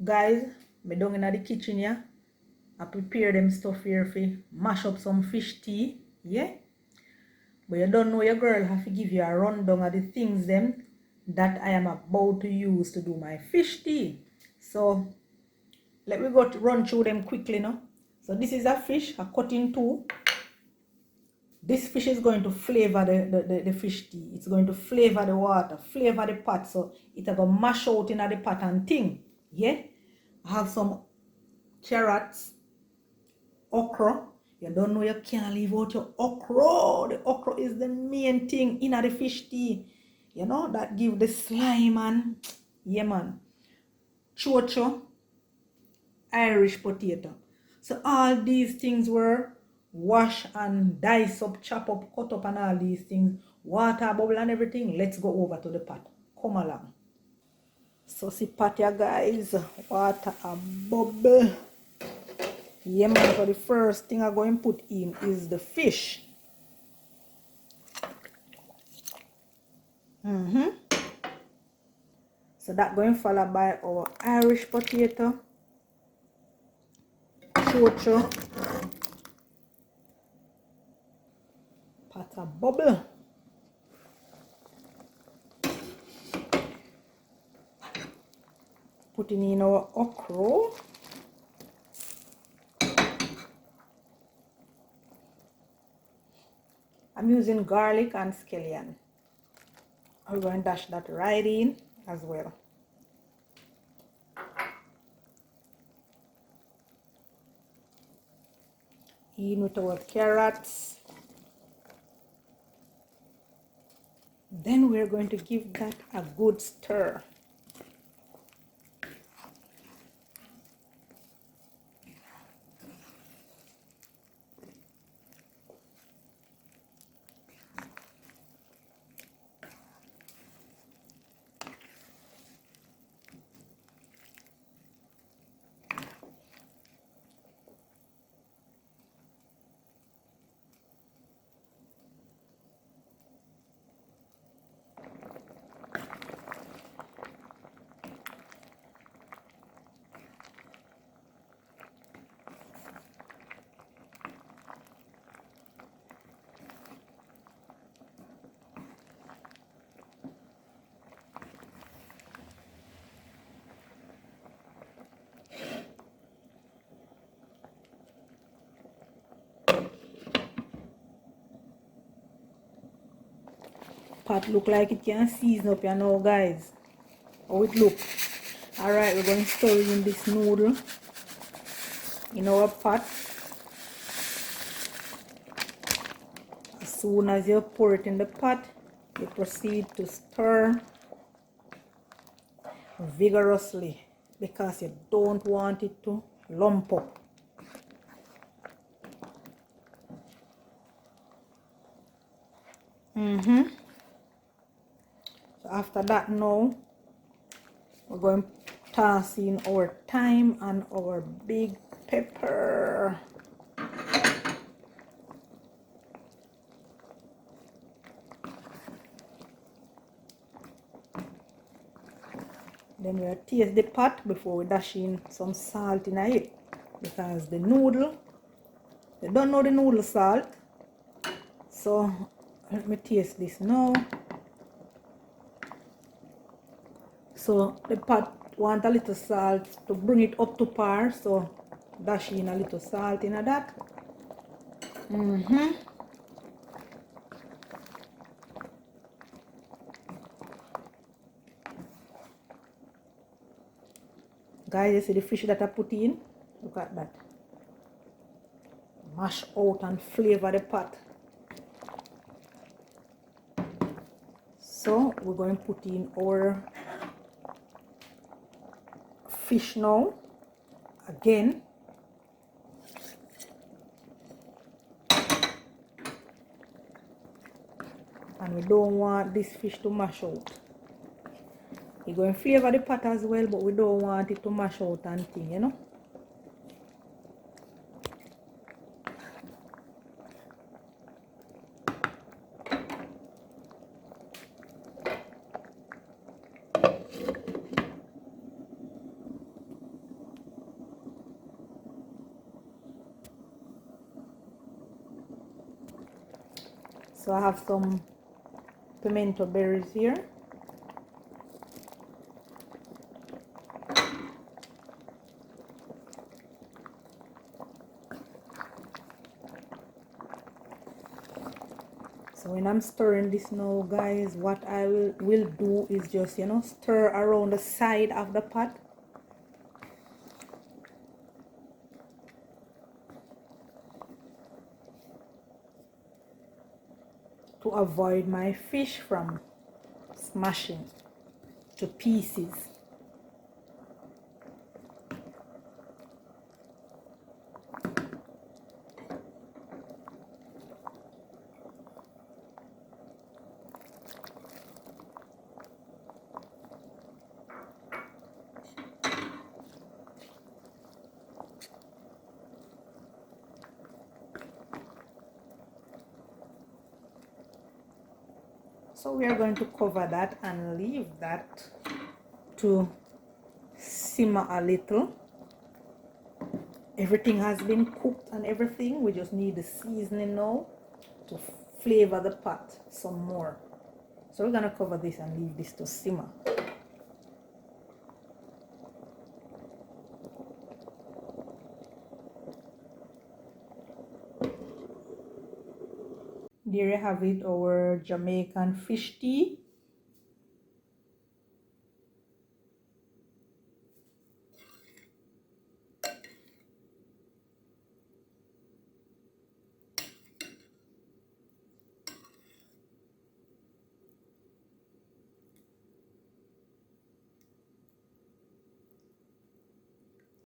Guys, me down in the kitchen here. I prepare them stuff here for mash up some fish tea. Yeah? But you don't know your girl have to give you a rundown of the things them that I am about to use to do my fish tea. So let me go run through them quickly now. So this is a fish, I cut in two. This fish is going to flavor the fish tea. It's going to flavor the water, flavor the pot. So it's going to mash out in the pot and thing. Yeah? I have some carrots, okra. You don't know you can't leave out your okra. The okra is the main thing in the fish tea. You know, that give the slime and yeah man. Chocho, Irish potato. So all these things were wash and dice up, chop up, cut up and all these things. Water, bubble and everything. Let's go over to the pot. Come along. So see pot ya guys. Water and bubble. Yeah man, so the first thing I'm going to put in is the fish. So that going followed by our Irish potato, chocho, pot of bubble, putting in our okra, I'm using garlic and scallion. I'm going to dash that right in as well. In with our carrots. Then we're going to give that a good stir. Pot look like it can season up, you know guys. How it look. Alright, we're going to stir in this noodle in our pot. As soon as you pour it in the pot, you proceed to stir vigorously because you don't want it to lump up. So after that now, we're going to toss in our thyme and our big pepper. Then we'll taste the pot before we dash in some salt in it. Because the noodle, they don't know the noodle salt. So let me taste this now. So the pot want a little salt to bring it up to par. So dash in a little salt in that. Guys, you see the fish that I put in? Look at that. Mash out and flavor the pot. So we're going to put in our fish now. Again. And we don't want this fish to mash out. We're going to flavor the pot as well, but we don't want it to mash out and thing, you know. So I have some pimento berries here. So when I'm stirring this now, guys, what I will do is just, you know, stir around the side of the pot. To avoid my fish from smashing to pieces. So we are going to cover that and leave that to simmer a little. Everything has been cooked and everything. We just need the seasoning now to flavor the pot some more. So we're gonna cover this and leave this to simmer. There you have it, our Jamaican fish tea.